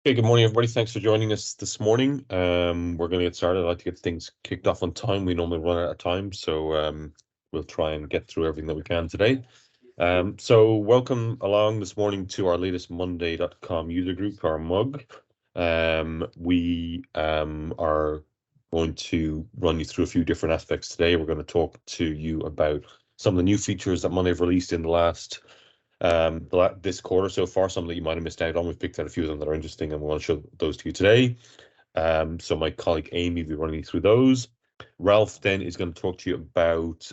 Okay, good morning, everybody. Thanks for joining us this morning. We're going to get started. I'd like to get things kicked off on time. We normally run out of time, so we'll try and get through everything that we can today. So welcome along this morning to our latest Monday.com user group, our mug. We are going to run you through a few different aspects today. We're going to talk to you about some of the new features that Monday have released in the last this quarter so far, some that you might have missed out on. We've picked out a few of them that are interesting, and we want to show those to you today. So my colleague Amy will be running you through those. Ralph then is going to talk to you about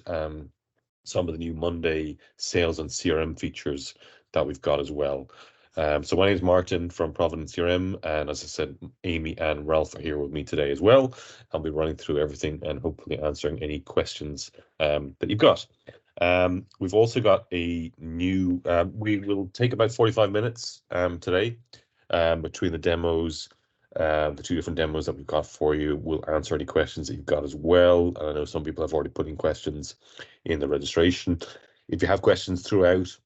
some of the new Monday sales and CRM features that we've got as well. So my name is Martin from Providence CRM, and as I said, Amy and Ralph are here with me today as well. I'll be running through everything and hopefully answering any questions that you've got. We've also got a new, we will take about 45 minutes today between the demos, the two different demos that we've got for you. We'll answer any questions that you've got as well. And I know some people have already put in questions in the registration. If you have questions throughout,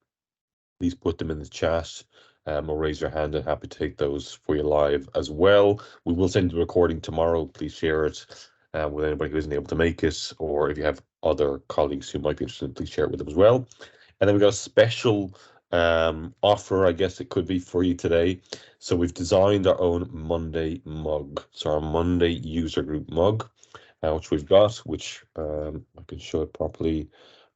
please put them in the chat or raise your hand, and happy to take those for you live as well. We will send you a recording tomorrow. Please share it with anybody who isn't able to make it, or if you have other colleagues who might be interested, please share it with them as well. And then we've got a special offer, I guess it could be, for you today. So we've designed our own Monday mug. So our Monday user group mug, which we've got, which I can show it properly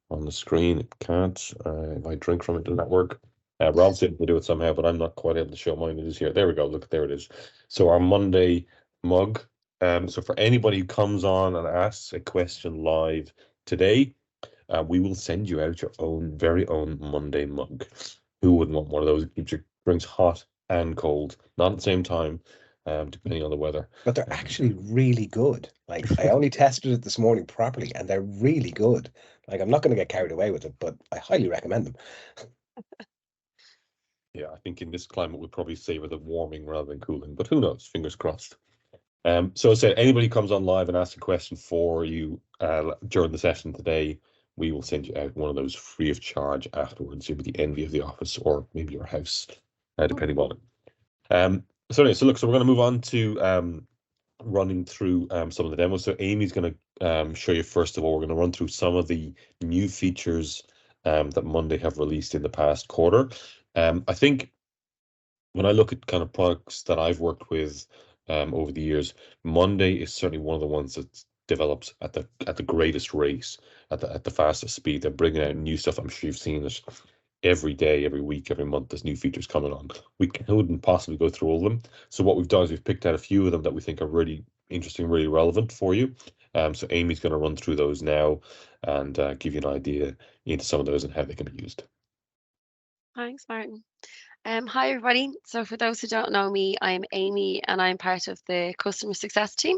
on the screen. It can't. If I drink from it, does that work? Ralph's able to do it somehow, but I'm not quite able to show mine. It is here. There we go. Look, there it is. So our Monday mug. So for anybody who comes on and asks a question live today, we will send you out your own very own Monday mug. Who wouldn't want one of those? It keeps your drinks hot and cold, not at the same time, depending on the weather. But they're actually really good. Like, I only tested it this morning properly, and they're really good. Like, I'm not going to get carried away with it, but I highly recommend them. Yeah, I think in this climate we'd probably savor the warming rather than cooling, but who knows? Fingers crossed. So as I said, anybody comes on live and asks a question for you during the session today, we will send you out one of those free of charge afterwards. You'll be the envy of the office, or maybe your house, depending on it. So anyway, so look, so we're going to move on to running through some of the demos. So Amy's going to show you, first of all, we're going to run through some of the new features that Monday have released in the past quarter. I think when I look at kind of products that I've worked with over the years, Monday is certainly one of the ones that develops at the greatest rate, at the fastest speed. They're bringing out new stuff. I'm sure you've seen it every day, every week, every month. There's new features coming on. We couldn't possibly go through all of them. So what we've done is we've picked out a few of them that we think are really interesting, really relevant for you. So Amy's going to run through those now and give you an idea into some of those and how they can be used. Thanks, Martin. Hi, everybody. So for those who don't know me, I'm Amy and I'm part of the customer success team.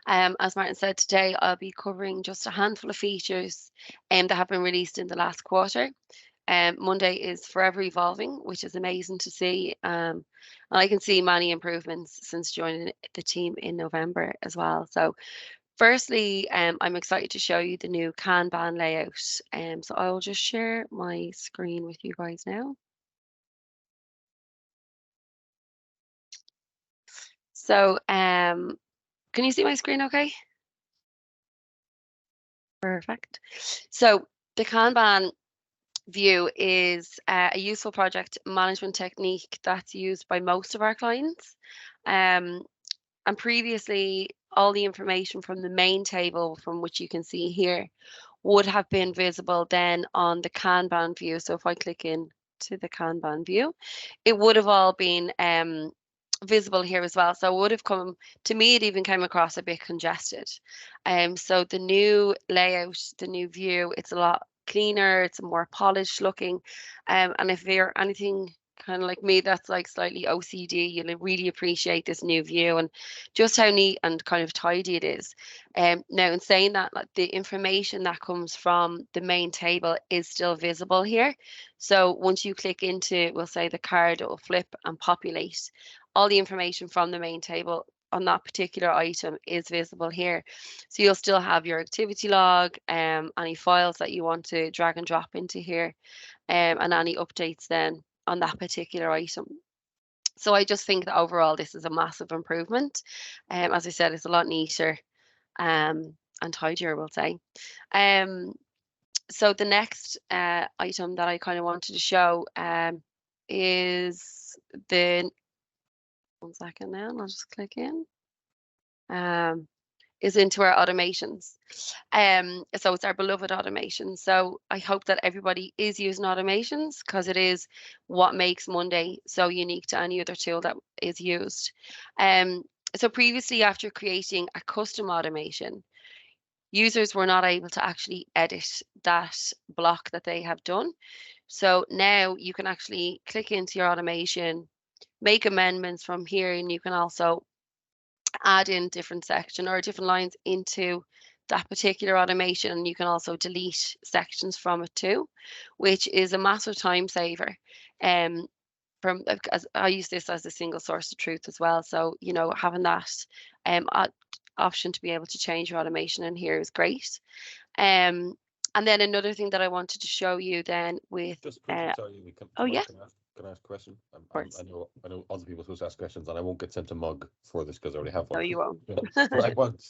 As Martin said, today I'll be covering just a handful of features that have been released in the last quarter. Monday is forever evolving, which is amazing to see. And I can see many improvements since joining the team in November as well. So firstly, I'm excited to show you the new Kanban layout. So I'll just share my screen with you guys now. So can you see my screen okay? Perfect. So the Kanban view is a useful project management technique that's used by most of our clients. And previously, all the information from the main table, from which you can see here, would have been visible then on the Kanban view. So if I click in to the Kanban view, it would have all been visible here as well. So it would have come, to me, it even came across a bit congested. So the new layout, the new view, it's a lot cleaner, it's more polished looking. And if you're anything kind of like me that's like slightly OCD, you'll really appreciate this new view and just how neat and kind of tidy it is. Now, in saying that, like, the information that comes from the main table is still visible here. So once you click into, we'll say, the card, it will flip and populate. All the information from the main table on that particular item is visible here. So you'll still have your activity log, any files that you want to drag and drop into here, and any updates then on that particular item. So I just think that overall this is a massive improvement. As I said, it's a lot neater and tidier, we'll say. So the next item that I kind of wanted to show is the, one second now, I'll just click in, is into our automations. So it's our beloved automation. So I hope that everybody is using automations, because it is what makes Monday so unique to any other tool that is used. So previously, after creating a custom automation, users were not able to actually edit that block that they have done. So now you can actually click into your automation, make amendments from here, and you can also add in different section or different lines into that particular automation, and you can also delete sections from it too, which is a massive time saver. As I use this as a single source of truth as well, so you know, having that option to be able to change your automation in here is great. And then another thing that I wanted to show you then with Just quickly, sorry, oh yeah, can I ask a question? of course. I know other people are supposed to ask questions, and I won't get sent a mug for this because I already have one. No, you won't.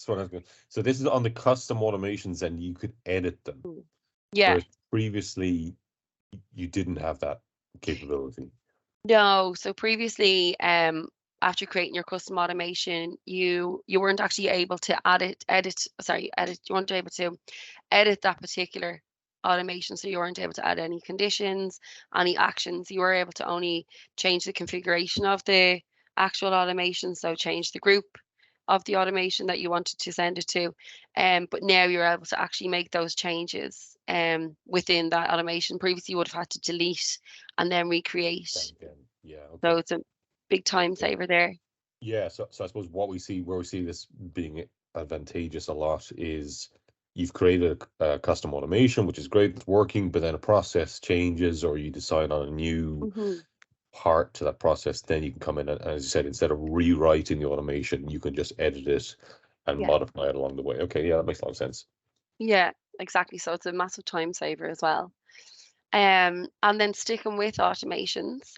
So this is on the custom automations, and you could edit them. Yeah. Whereas previously, you didn't have that capability. No, so previously, after creating your custom automation, you weren't actually able to you weren't able to edit that particular automation. So you weren't able to add any conditions, any actions. You were able to only change the configuration of the actual automation. So change the group of the automation that you wanted to send it to. But now you're able to actually make those changes within that automation. Previously, you would have had to delete and then recreate. Yeah. Okay. So it's a big time saver there. Yeah. So I suppose where we see this being advantageous a lot is you've created a custom automation, which is great, it's working, but then a process changes or you decide on a new part to that process, then you can come in and, as you said, instead of rewriting the automation, you can just edit it and modify it along the way. Okay, yeah, that makes a lot of sense. Yeah, exactly. So it's a massive time saver as well. And then sticking with automations,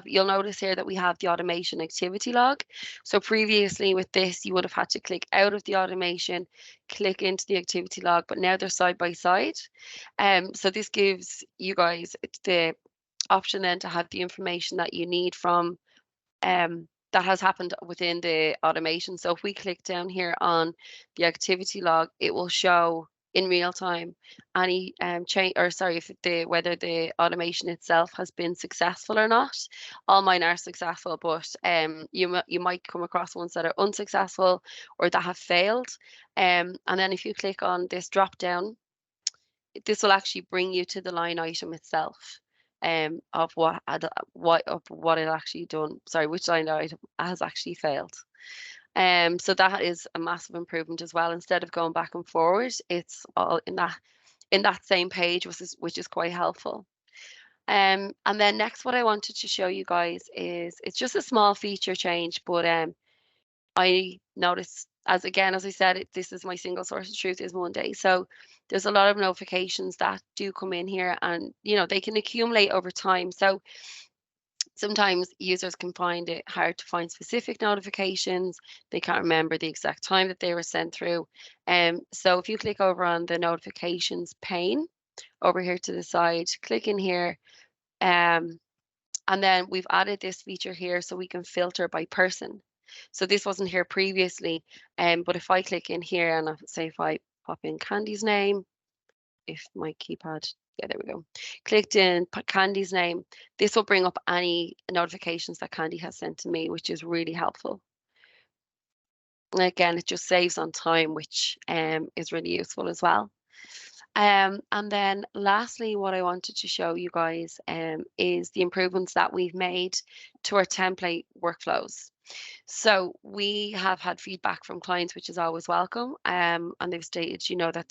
you'll notice here that we have the automation activity log. So previously with this, you would have had to click out of the automation, click into the activity log, but now they're side by side. So this gives you guys the option then to have the information that you need from that has happened within the automation. So if we click down here on the activity log, it will show in real time any change, or sorry, whether the automation itself has been successful or not. All mine are successful, but you might come across ones that are unsuccessful or that have failed. And then if you click on this drop down, this will actually bring you to the line item itself. Of what it actually done. Sorry, which line item has actually failed. So that is a massive improvement as well. Instead of going back and forward, it's all in that same page, which is quite helpful. And then next, what I wanted to show you guys is it's just a small feature change, but I noticed, as I said, this is my single source of truth is Monday. So there's a lot of notifications that do come in here, and they can accumulate over time. So sometimes users can find it hard to find specific notifications. They can't remember the exact time that they were sent through. So if you click over on the notifications pane over here to the side, click in here, and then we've added this feature here so we can filter by person. So this wasn't here previously, but if I click in here and say if I pop in Candy's name, if my keypad, yeah, there we go, clicked in Candy's name, this will bring up any notifications that Candy has sent to me, which is really helpful. And again, it just saves on time, which is really useful as well. And then lastly, what I wanted to show you guys is the improvements that we've made to our template workflows. So we have had feedback from clients, which is always welcome. And they've stated, that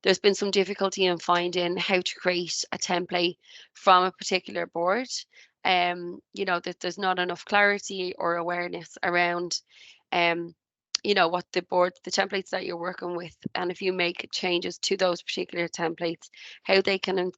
there's been some difficulty in finding how to create a template from a particular board. That there's not enough clarity or awareness around what the templates that you're working with, and if you make changes to those particular templates, how they can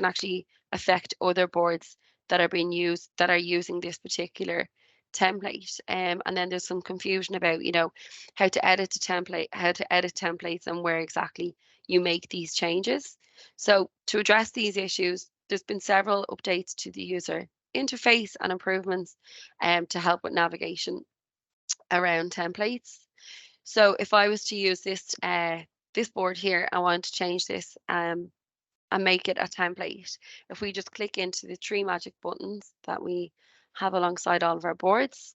actually affect other boards that are being used that are using this particular template. And then there's some confusion about, you know, how to edit the template, how to edit templates, and where exactly you make these changes. So to address these issues, there's been several updates to the user interface and improvements to help with navigation around templates. So if I was to use this board here, I want to change this and make it a template. If we just click into the three magic buttons that we have alongside all of our boards,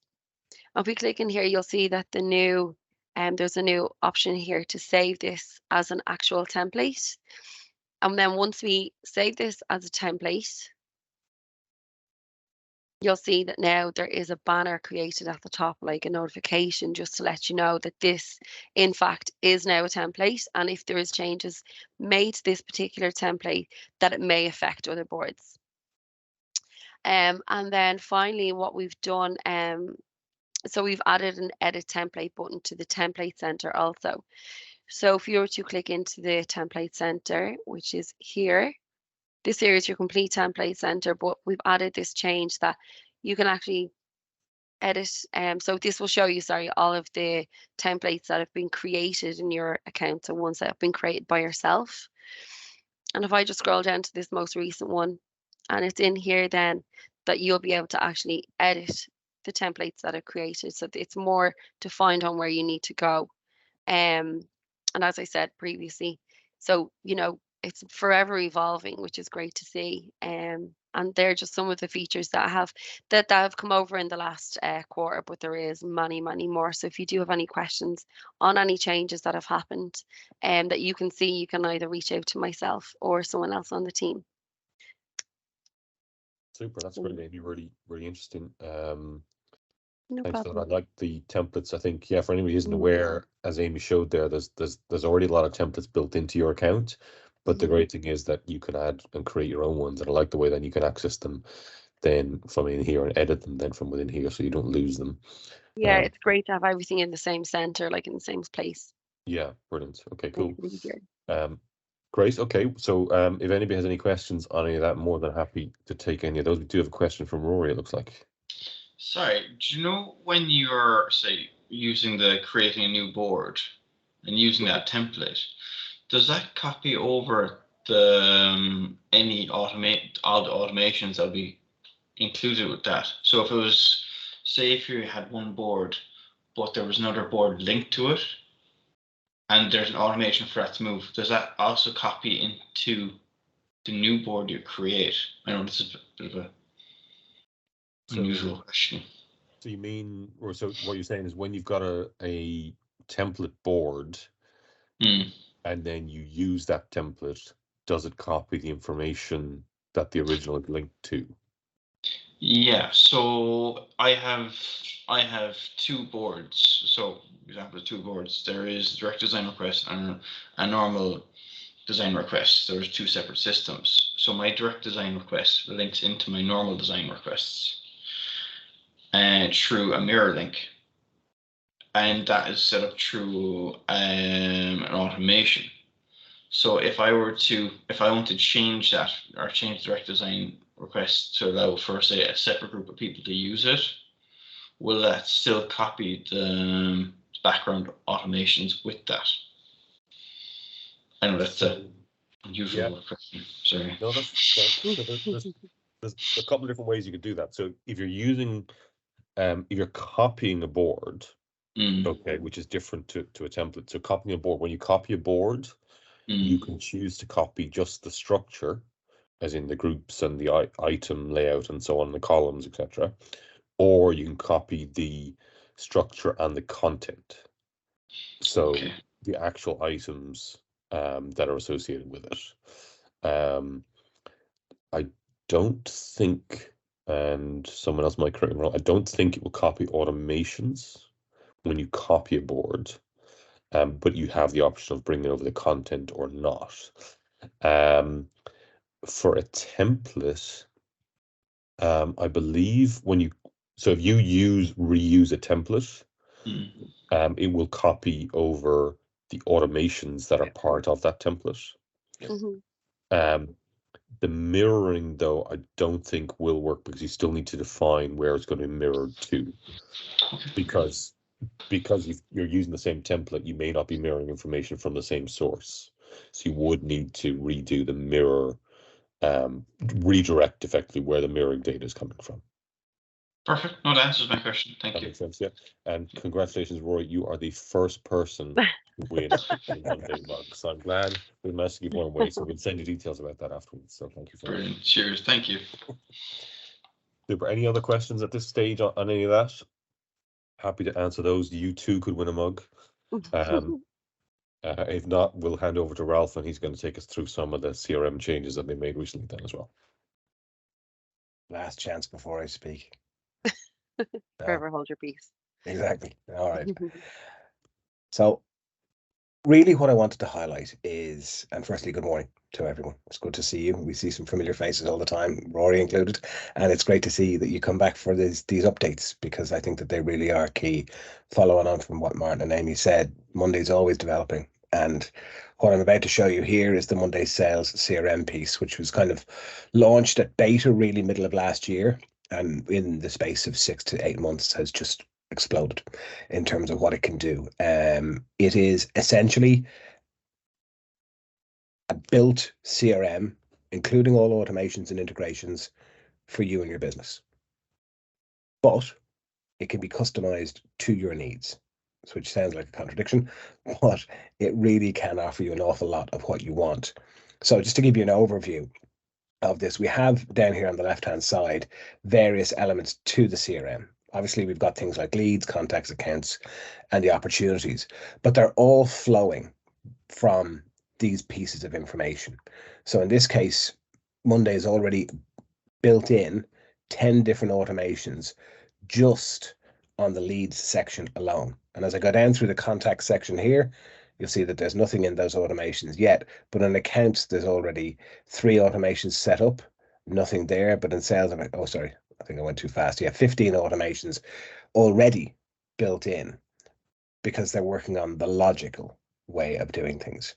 if we click in here, you'll see that there's a new option here to save this as an actual template. And then once we save this as a template, you'll see that now there is a banner created at the top, like a notification, just to let you know that this, in fact, is now a template. And if there is changes made to this particular template, that it may affect other boards. And then finally, what we've done, so we've added an edit template button to the template center also. So if you were to click into the template center, which is here, this here is your complete template center, but we've added this change that you can actually edit. So this will show you, all of the templates that have been created in your account, so ones that have been created by yourself. And if I just scroll down to this most recent one, and it's in here then that you'll be able to actually edit the templates that are created. So it's more defined on where you need to go. And as I said previously, so, you know, it's forever evolving, which is great to see. And they're just some of the features that have come over in the last quarter, but there is many more. So if you do have any questions on any changes that have happened that you can see, you can either reach out to myself or someone else on the team. Super, that's great, Amy. Really, really interesting. No Thanks for that. problem. I like the templates. I think, yeah, for anybody who isn't aware, as Amy showed there, there's already a lot of templates built into your account. But the great thing is that you can add and create your own ones. And I like the way that you can access them then from in here and edit them then from within here, so you don't lose them. Yeah, it's great to have everything in the same center, like in the same place. Yeah, brilliant. Okay, cool. Makes it easier. Great. Okay, so if anybody has any questions on any of that, I'm more than happy to take any of those. We do have a question from Rory, it looks like. Sorry, do you know when you're, say, creating a new board and using that template, does that copy over the all the automations that'll be included with that? So if it was, say, if you had one board, but there was another board linked to it, and there's an automation for that to move, does that also copy into the new board you create? I know this is a bit of a unusual question. So you mean, or so what you're saying is when you've got a template board and then you use that template, does it copy the information that the original is linked to? Yeah, so I have two boards. So for example, two boards. There is direct design request and a normal design request. There's two separate systems. So my direct design request links into my normal design requests and through a mirror link, and that is set up through an automation. So if I want to change that or change direct design request to allow for, say, a separate group of people to use it, will that still copy the background automations with that? I know that's an unusual question. Sorry. No, that's cool. There's a couple of different ways you could do that. So if you're using, if you're copying a board, okay, which is different to a template. So copying a board, when you copy a board, you can choose to copy just the structure, as in the groups and the item layout and so on, the columns, etc. Or you can copy the structure and the content. So the actual items that are associated with it. I don't think, and someone else might correct me wrong, I don't think it will copy automations when you copy a board, but you have the option of bringing over the content or not. For a template, I believe if you reuse a template, it will copy over the automations that are part of that template. The mirroring, though, I don't think will work because you still need to define where it's going to be mirrored to. Because you're using the same template, you may not be mirroring information from the same source. So you would need to redo the mirror, redirect effectively where the mirroring data is coming from. Perfect. No, that answers my question. Thank That you. makes sense, yeah. And congratulations, Rory. You are the first person to win a Monday mug. So I'm glad we managed to give one away. So we'll send you details about that afterwards. So thank you for that. Brilliant. Cheers. Thank you. Super. Any other questions at this stage on any of that? Happy to answer those. You too could win a mug. If not, we'll hand over to Ralph and he's going to take us through some of the CRM changes that they made recently then as well. Last chance before I speak. Forever hold your peace. Exactly. All right. So really what I wanted to highlight is, and firstly, good morning to everyone. It's good to see you. We see some familiar faces all the time, Rory included, and it's great to see that you come back for these updates, because I think that they really are key. Following on from what Martin and Amy said, Monday's always developing, and what I'm about to show you here is the Monday Sales CRM piece, which was kind of launched at beta really middle of last year, and in the space of 6 to 8 months has just exploded in terms of what it can do. It is essentially a built CRM, including all automations and integrations for you and your business. But it can be customized to your needs, which sounds like a contradiction, but it really can offer you an awful lot of what you want. So just to give you an overview of this, we have down here on the left-hand side various elements to the CRM. Obviously, we've got things like leads, contacts, accounts, and the opportunities, but they're all flowing from these pieces of information. So in this case, Monday is already built in 10 different automations just on the leads section alone. And as I go down through the contact section here, you'll see that there's nothing in those automations yet, but in accounts, there's already 3 automations set up, nothing there, but in sales, oh, sorry, I think I went too fast. Yeah, 15 automations already built in because they're working on the logical way of doing things.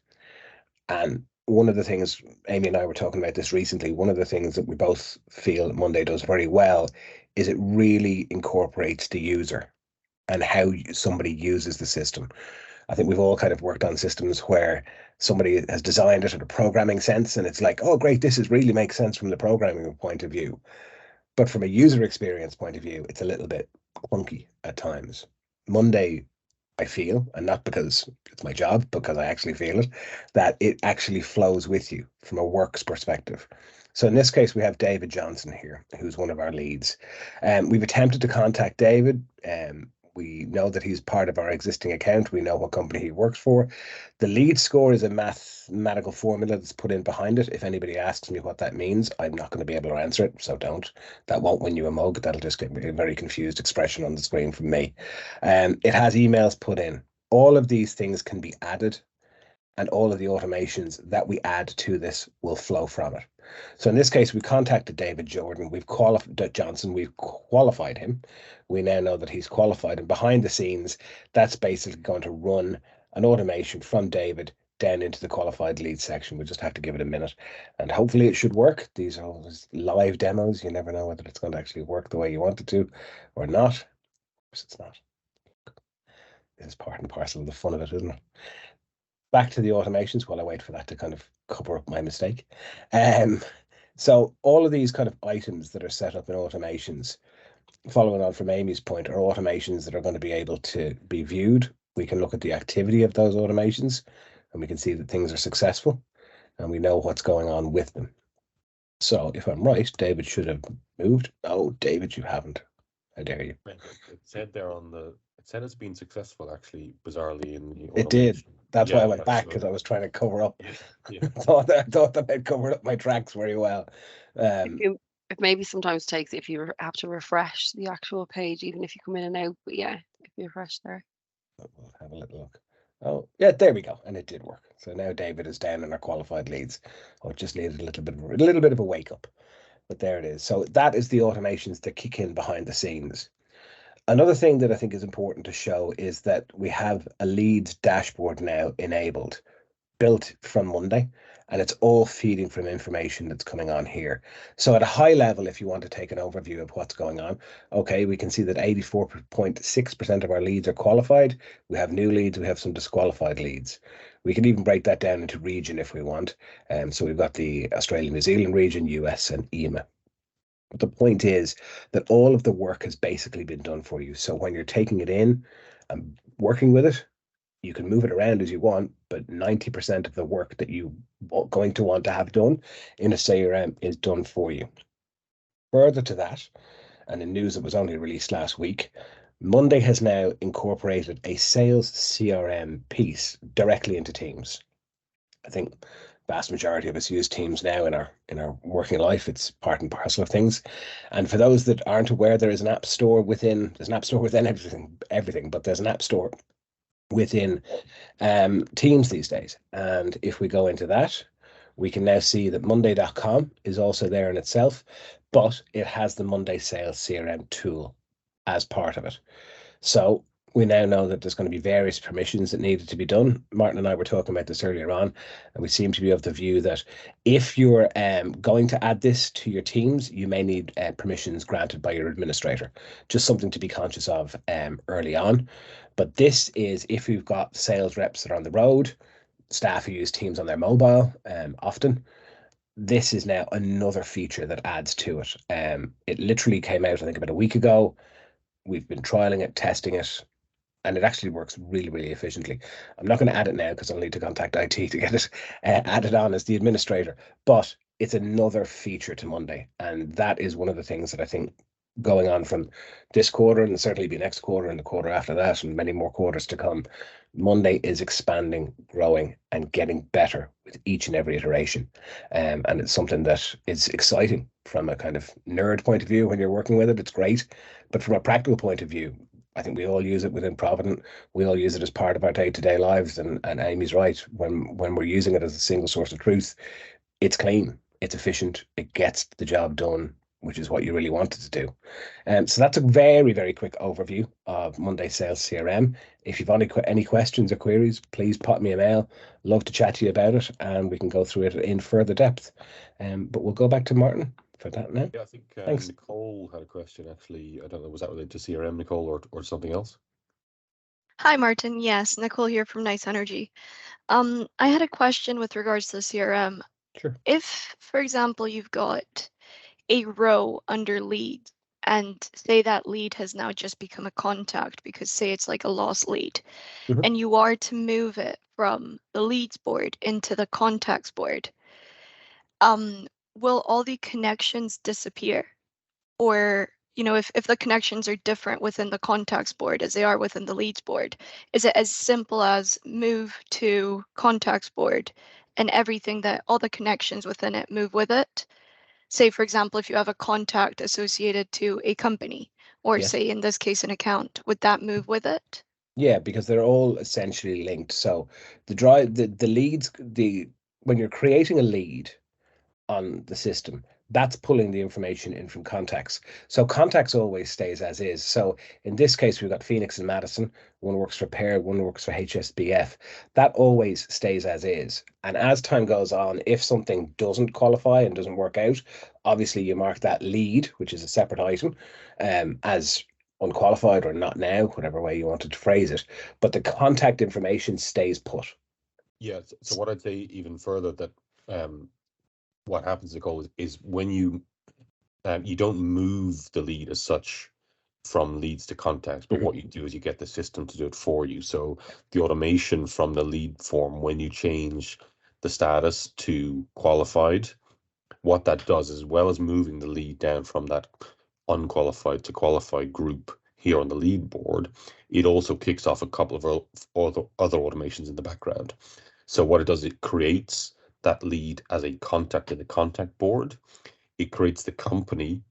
And one of the things, Amy and I were talking about this recently, one of the things that we both feel Monday does very well is it really incorporates the user and how somebody uses the system. I think we've all kind of worked on systems where somebody has designed it in a programming sense, and it's like, oh, great, this really makes sense from the programming point of view. But from a user experience point of view, it's a little bit clunky at times. Monday, I feel, and not because it's my job, because I actually feel it, that it actually flows with you from a works perspective. So in this case, we have David Johnson here, who's one of our leads. We've attempted to contact David. We know that he's part of our existing account. We know what company he works for. The lead score is a mathematical formula that's put in behind it. If anybody asks me what that means, I'm not going to be able to answer it, so don't. That won't win you a mug. That'll just get a very confused expression on the screen from me. It has emails put in. All of these things can be added, and all of the automations that we add to this will flow from it. So in this case, we contacted David Jordan. We've qualified Johnson. We've qualified him. We now know that he's qualified, and behind the scenes, that's basically going to run an automation from David down into the qualified lead section. We just have to give it a minute, and hopefully it should work. These are always live demos. You never know whether it's going to actually work the way you want it to or not. Of course, it's not. This is part and parcel of the fun of it, isn't it? Back to the automations while I wait for that to kind of cover up my mistake. So all of these kind of items that are set up in automations, following on from Amy's point, are automations that are going to be able to be viewed. We can look at the activity of those automations and we can see that things are successful and we know what's going on with them. So if I'm right, David should have moved. Oh, David, you haven't. How dare you? It said there on the, it said it's been successful actually, bizarrely in the It did. automation. That's why I Yeah, went back, absolutely. because I was trying to cover up. Yeah. I thought that I'd covered up my tracks very well. It maybe sometimes takes, if you have to refresh the actual page, even if you come in and out. But yeah, if you refresh there. We'll have a little look. Oh, yeah, there we go. And it did work. So now David is down in our qualified leads. Oh, it just needed a little bit of a wake up. But there it is. So that is the automations that kick in behind the scenes. Another thing that I think is important to show is that we have a leads dashboard now enabled, built from Monday. and it's all feeding from information that's coming on here. So at a high level, if you want to take an overview of what's going on, okay, we can see that 84.6% of our leads are qualified. We have new leads, we have some disqualified leads. We can even break that down into region if we want. So we've got the Australia, New Zealand region, US and EMA. But the point is that all of the work has basically been done for you. So when you're taking it in and working with it, you can move it around as you want, but 90% of the work that you are going to want to have done in a CRM is done for you. Further to that, and in news that was only released last week, Monday has now incorporated a sales CRM piece directly into Teams. I think vast majority of us use Teams now in our working life. It's part and parcel of things. And for those that aren't aware, there's an app store within everything, but there's an app store within Teams these days. And if we go into that, we can now see that Monday.com is also there in itself, but it has the Monday Sales CRM tool as part of it. So we now know that there's going to be various permissions that needed to be done. Martin and I were talking about this earlier on, and we seem to be of the view that if you're going to add this to your teams, you may need permissions granted by your administrator. Just something to be conscious of early on. But this is if you've got sales reps that are on the road, staff who use Teams on their mobile often. This is now another feature that adds to it. It literally came out, I think, about a week ago. We've been trialing it, testing it, and it actually works really, really efficiently. I'm not going to add it now because I'll need to contact IT to get it added on as the administrator, but it's another feature to Monday. And that is one of the things that I think going on from this quarter and certainly be next quarter and the quarter after that and many more quarters to come, Monday is expanding, growing, and getting better with each and every iteration. And it's something that is exciting from a kind of nerd point of view. When you're working with it, it's great. But from a practical point of view, I think we all use it within Provident. We all use it as part of our day-to-day lives. And Amy's right. When we're using it as a single source of truth, it's clean, it's efficient, it gets the job done, which is what you really wanted to do. So that's a very, very quick overview of Monday Sales CRM. If you've any questions or queries, please pop me a mail. Love to chat to you about it, and we can go through it in further depth. But we'll go back to Martin for that now. Yeah, I think Thanks. Nicole had a question actually. I don't know, was that related to CRM, Nicole, or something else? Hi, Martin. Yes, Nicole here from Nice Energy. I had a question with regards to the CRM. Sure. If, for example, you've got a row under lead and say that lead has now just become a contact because say it's like a lost lead, and you are to move it from the leads board into the contacts board, will all the connections disappear? Or, you know, if the connections are different within the contacts board as they are within the leads board, is it as simple as move to contacts board and everything that all the connections within it move with it? Say, for example, if you have a contact associated to a company, or Yeah. say in this case, an account, would that move with it? Yeah, because they're all essentially linked. So the leads, when you're creating a lead on the system, that's pulling the information in from contacts. So contacts always stays as is. So in this case, we've got Phoenix and Madison. One works for PAIR, one works for HSBF. That always stays as is. And as time goes on, if something doesn't qualify and doesn't work out, obviously you mark that lead, which is a separate item, as unqualified or not now, whatever way you wanted to phrase it. But the contact information stays put. Yeah. So what I'd say even further that what happens, Nicole, is when you don't move the lead as such from leads to contacts, but what you do is you get the system to do it for you. So the automation from the lead form, when you change the status to qualified, what that does, as well as moving the lead down from that unqualified to qualified group here on the lead board, it also kicks off a couple of other automations in the background. So what it does, it creates that lead as a contact in the contact board. It creates the company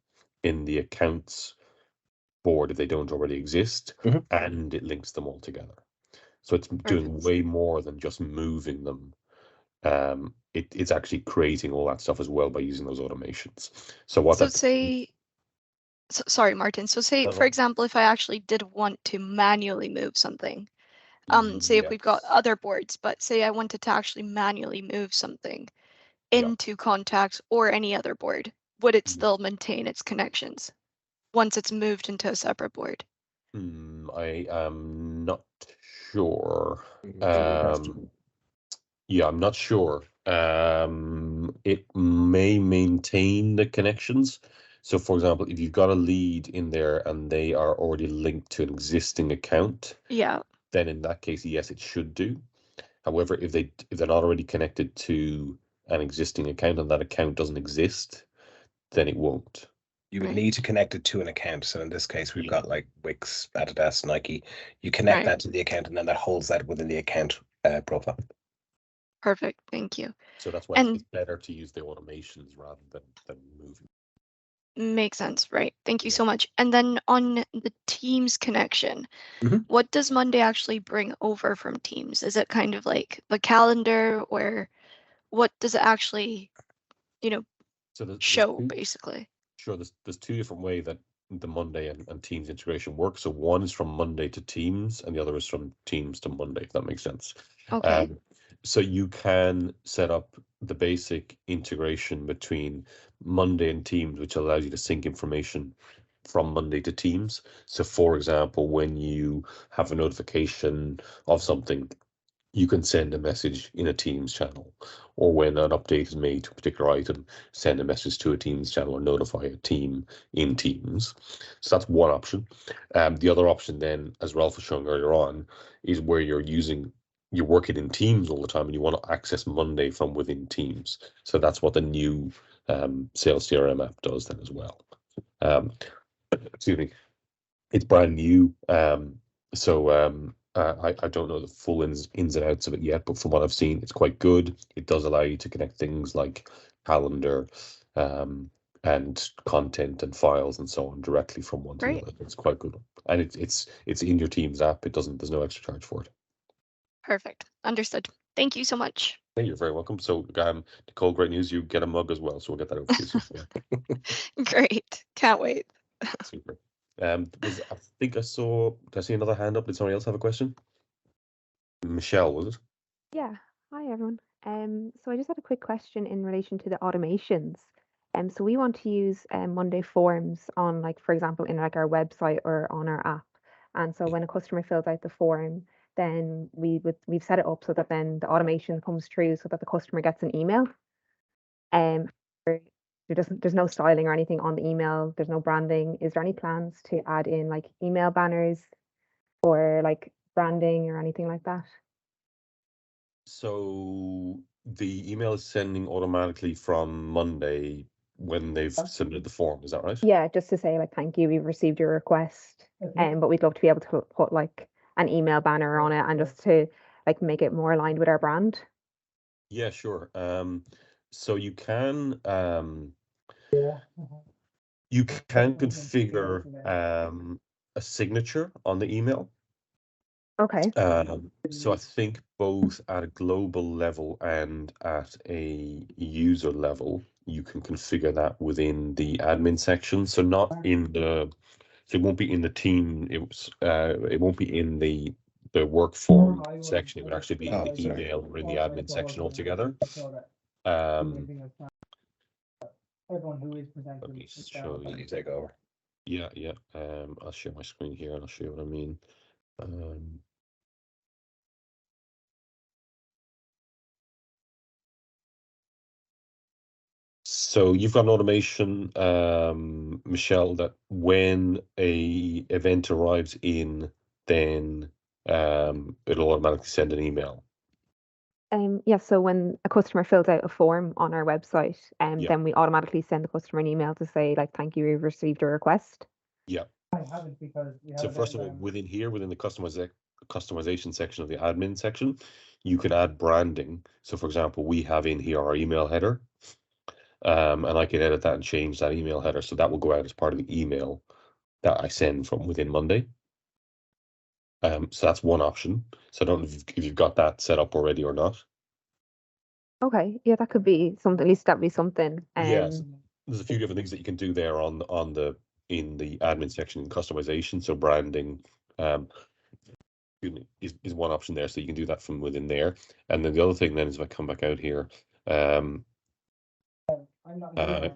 in the accounts board if they don't already exist, and it links them all together. So it's doing way more than just moving them. It's actually creating all that stuff as well by using those automations. So what sorry, Martin. So say, for example, if I actually did want to manually move something, say if we've got other boards, but say I wanted to actually manually move something, Yeah. into Contacts or any other board, would it Mhm. still maintain its connections once it's moved into a separate board? I am not sure. Good question. Yeah, I'm not sure. It may maintain the connections. So, for example, if you've got a lead in there and they are already linked to an existing account, Yeah, then in that case, yes, it should do. However, if they're not already connected to an existing account and that account doesn't exist, then it won't. You would Right. need to connect it to an account. So in this case, we've Yeah. got like Wix, Adidas, Nike. You connect Right. that to the account, and then that holds that within the account profile. Perfect. Thank you. So that's why And- it's better to use the automations rather than moving. Makes sense, right? Thank you Yeah. so much. And then on the Teams connection, Mhm. what does Monday actually bring over from Teams? Is it kind of like the calendar, or what does it actually, So there's show two- basically? Sure, there's two different ways that the Monday and Teams integration works. So one is from Monday to Teams, and the other is from Teams to Monday, if that makes sense. Okay. So you can set up the basic integration between Monday and Teams, which allows you to sync information from Monday to Teams. So, for example, when you have a notification of something, you can send a message in a Teams channel, or when an update is made to a particular item, send a message to a Teams channel or notify a team in Teams. So that's one option. The other option then, as Ralph was showing earlier on, is where you're working in Teams all the time and you want to access Monday from within Teams. So that's what the new Sales CRM app does then as well. Excuse me. It's brand new. I don't know the full ins and outs of it yet, but from what I've seen, it's quite good. It does allow you to connect things like calendar, and content and files and so on directly from one to the Right. other. It's quite good, and it's in your Teams app. There's no extra charge for it. Perfect. Understood. Thank you so much. Hey, you're very welcome. So, Nicole, great news. You get a mug as well, so we'll get that over to you soon. Yeah, Great. Can't wait. super. I think I saw. Did I see another hand up? Did somebody else have a question? Michelle, was it? Yeah. Hi, everyone. So I just had a quick question in relation to the automations. So we want to use Monday Forms on, like, for example, in like our website or on our app. And so when a customer fills out the form, then we've set it up so that then the automation comes through so that the customer gets an email. There's no styling or anything on the email. There's no branding. Is there any plans to add in like email banners or like branding or anything like that? So the email is sending automatically from Monday when they've submitted the form. Is that right? Yeah, just to say like, thank you, we've received your request. But we'd love to be able to put like an email banner on it and just to like make it more aligned with our brand. Yeah, sure. So you can configure a signature on the email. Okay. So I think both at a global level and at a user level, you can configure that within the admin section. So not in the, so it won't be in the team. It won't be in the work form section. It would actually be in the sorry. email or in the admin section altogether. Let me show Let you. you take over. Yeah. I'll share my screen here and I'll show you what I mean. So you've got an automation, Michelle, that when a event arrives in, then it'll automatically send an email. Yeah, so when a customer fills out a form on our website, Yeah. then we automatically send the customer an email to say like, thank you, we've received your request. Yeah. So first of all, within the customization section of the admin section, you can add branding. So for example, we have in here our email header, and I can edit that and change that email header. So that will go out as part of the email that I send from within Monday. So that's one option. So I don't know if you've got that set up already or not. Okay, yeah, that could be something. At least that'd be something. Yes, there's a few different things that you can do there in the admin section in customization. So branding is one option there. So you can do that from within there. And then the other thing then is if I come back out here,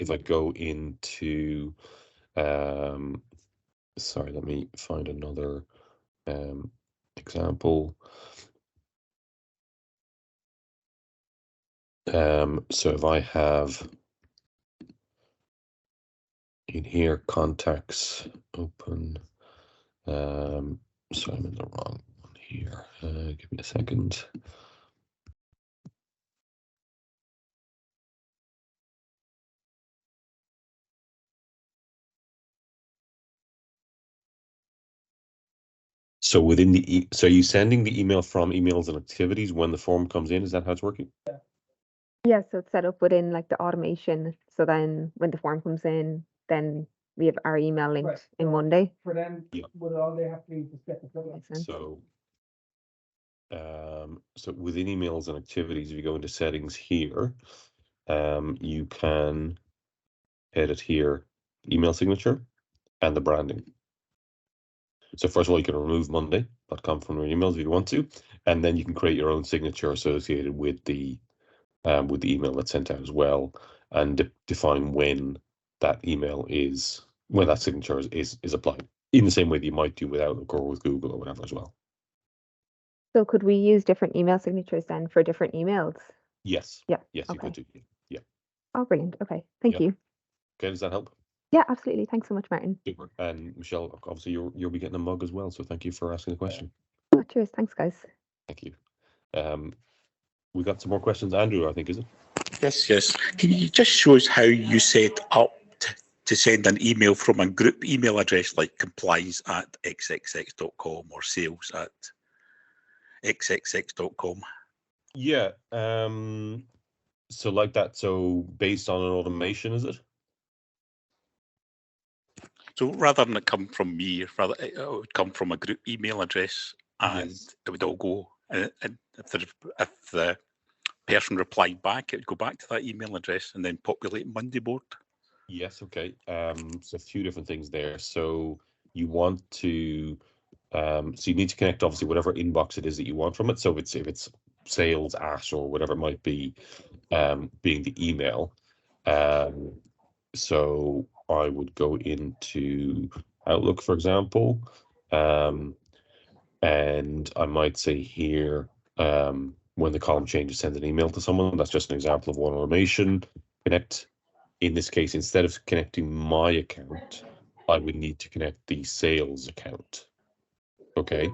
if I go into, sorry, let me find another example. So if I have in here contacts open, so I'm in the wrong one here. Give me a second. So within the so are you sending the email from emails and activities when the form comes in? Is that how it's working? Yeah, so it's set up within like the automation. So then when the form comes in, then we have our email linked Right, in so Monday. For them, Yeah. would all they have to do is just get the photo? Makes sense. So, so within emails and activities, if you go into settings here, you can edit here email signature and the branding. So first of all, you can remove monday.com from your emails if you want to, and then you can create your own signature associated with the email that's sent out as well, and define when that email is, when that signature is applied, in the same way that you might do with Outlook or with Google or whatever as well. So could we use different email signatures then for different emails? Yes. Yeah. Yes, you Okay. could do. Yeah. Oh, brilliant. Okay. Thank Yep. you. Okay, does that help? Yeah, absolutely. Thanks so much, Martin. Super. And Michelle, obviously you'll be getting a mug as well, so thank you for asking the question. Oh, cheers. Thanks, guys. Thank you. We got some more questions. Andrew, I think, is it? Yes. Can you just show us how you set up to send an email from a group email address like complies@xxx.com or sales@xxx.com? Yeah. So like that. So based on an automation, is it? So rather than it come from me, it would come from a group email address, and Yes. it would all go. And if the person replied back, it would go back to that email address and then populate Monday board. Yes. Okay. So a few different things there. So you want to, so you need to connect obviously whatever inbox it is that you want from it. So if it's sales at or whatever it might be, being the email. So I would go into Outlook, for example, and I might say here, when the column changes, send an email to someone. That's just an example of one automation. Connect. In this case, instead of connecting my account, I would need to connect the sales account. Okay.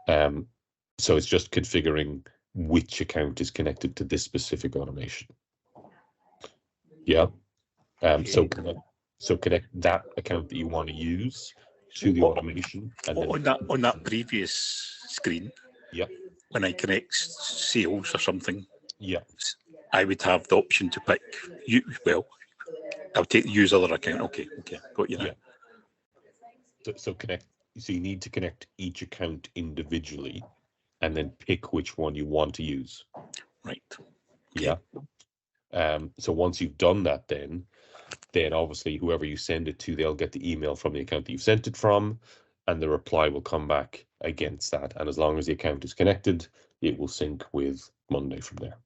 So it's just configuring which account is connected to this specific automation. Yeah. So connect that account that you want to use to the automation. And on that previous screen, yeah, when I connect sales or something, yeah, I would have the option to pick you. Well, I'll take the use other account. Okay, got you now. yeah. So connect. So you need to connect each account individually, and then pick which one you want to use. Right. Okay. Yeah. So once you've done that, then obviously whoever you send it to, they'll get the email from the account that you've sent it from, and the reply will come back against that. And as long as the account is connected, it will sync with Monday from there.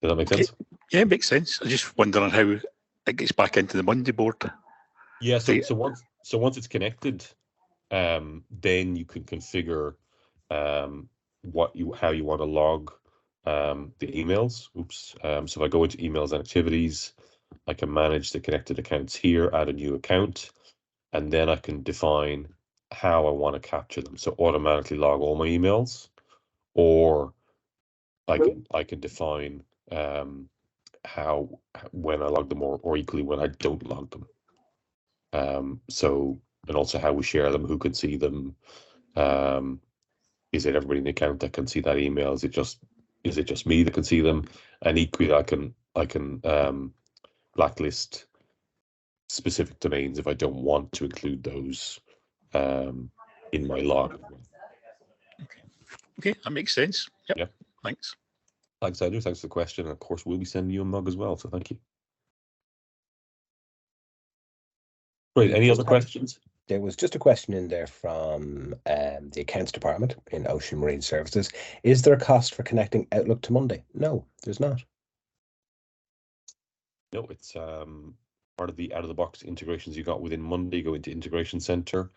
Does that make sense? Yeah, it makes sense. I'm just wondering how it gets back into the Monday board. Yeah. So once it's connected, then you can configure how you want to log the emails. So if I go into emails and activities, I can manage the connected accounts here, add a new account, and then I can define how I want to capture them. So automatically log all my emails, or I can define how, when I log them, or equally when I don't log them. So, and also how we share them, who can see them. Is it everybody in the account that can see that email? Is it just me that can see them? And equally, I can blacklist specific domains if I don't want to include those in my log. Okay, that makes sense. Yep. Yeah. Thanks. Thanks, Andrew. Thanks for the question. And of course, we'll be sending you a mug as well. So thank you. Right. Any other questions? There was just a question in there from the accounts department in Ocean Marine Services. Is there a cost for connecting Outlook to Monday? No, there's not. No, it's part of the out-of-the-box integrations you got within Monday. Go into Integration Center,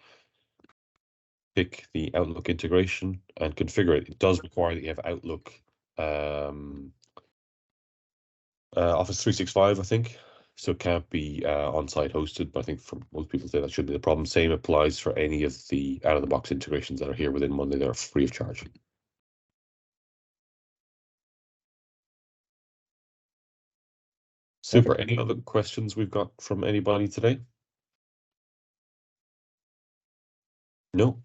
pick the Outlook integration, and configure it. It does require that you have Outlook Office 365, I think. So it can't be on-site hosted, but I think for most people say that shouldn't be the problem. Same applies for any of the out-of-the-box integrations that are here within Monday. They're free of charge. Super. Any other questions we've got from anybody today? No.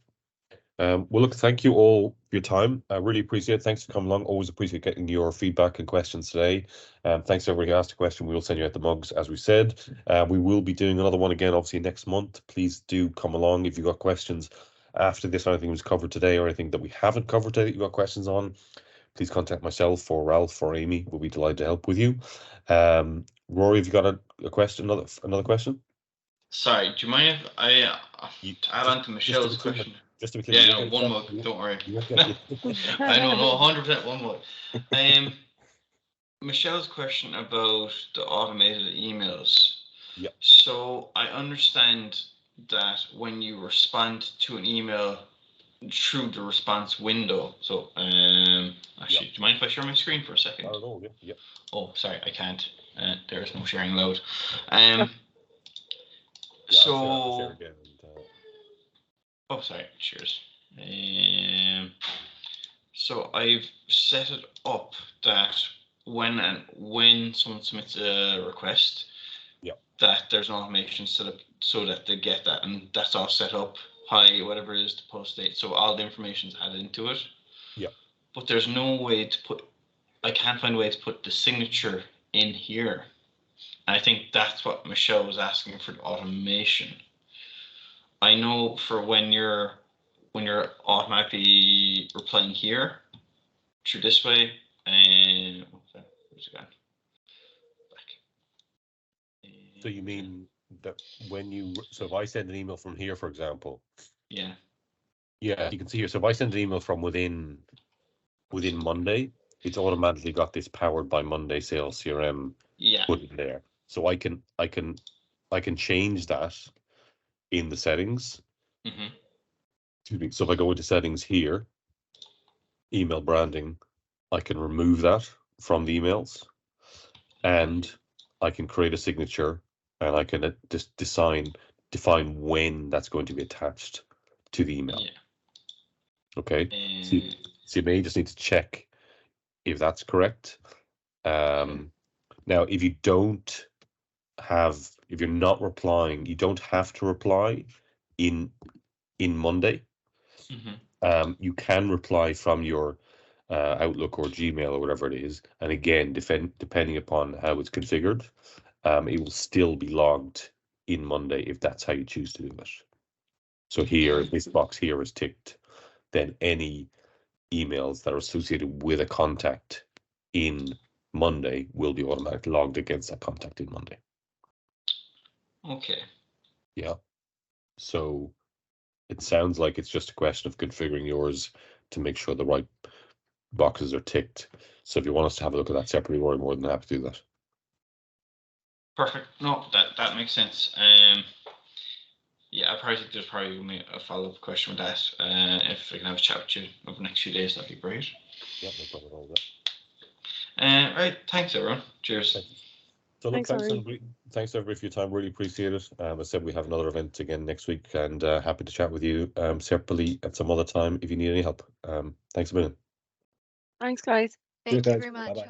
Well, look, thank you all for your time. I really appreciate it. Thanks for coming along. Always appreciate getting your feedback and questions today. Thanks to everybody who asked a question. We will send you out the mugs, as we said. We will be doing another one again, obviously, next month. Please do come along if you've got questions after this, or anything was covered today, or anything that we haven't covered today that you've got questions on. Please contact myself or Ralph or Amy. We'll be delighted to help with you. Rory, have you got a question? Another question? Sorry, do you mind if I add on to Michelle's question? Just to be clear, Yeah, one mug. Don't worry. I don't know, 100% one mug. Michelle's question about the automated emails. Yeah. So I understand that when you respond to an email through the response window. So actually, do you mind if I share my screen for a second? Not at all. Yeah. Oh, sorry, I can't. There is no sharing allowed. So. I'll share again and, oh, sorry. Cheers. So I've set it up that when someone submits a request, that there's an automation set up so that they get that, and that's all set up. Hi, whatever it is, the post date. So all the information's added into it. Yeah. But there's no way to put. I can't find a way to put the signature in here. And I think that's what Michelle was asking for, the automation. I know for when you're automatically replying here through this way, and where's it gone? Back. So you mean that when so if I send an email from here, for example. Yeah. Yeah, you can see here. So if I send an email from within Monday, it's automatically got this powered by Monday Sales CRM put in there. So I can change that in the settings. Mm-hmm. Excuse me. So if I go into settings here, email branding, I can remove that from the emails, and I can create a signature, and I can just define when that's going to be attached to the email. Yeah. Okay. So you may just need to check if that's correct. Now, if you're not replying, you don't have to reply in Monday. Mm-hmm. You can reply from your Outlook or Gmail or whatever it is, and again, depending upon how it's configured, it will still be logged in Monday if that's how you choose to do it. So here, this box here is ticked. Then any emails that are associated with a contact in Monday will be automatically logged against that contact in Monday. Okay. Yeah. So it sounds like it's just a question of configuring yours to make sure the right boxes are ticked. So if you want us to have a look at that separately, we're more than happy to do that. Perfect. No, that makes sense. Yeah, I probably think there's probably a follow-up question with that. If I can have a chat with you over the next few days, that'd be great. Yeah, no problem at all. Right. Thanks, everyone. Cheers. So look, Thanks everybody for your time. Really appreciate it. As I said, we have another event again next week, and happy to chat with you separately at some other time if you need any help. Thanks a million. Thanks, guys. Thank you guys. very much. Bye-bye.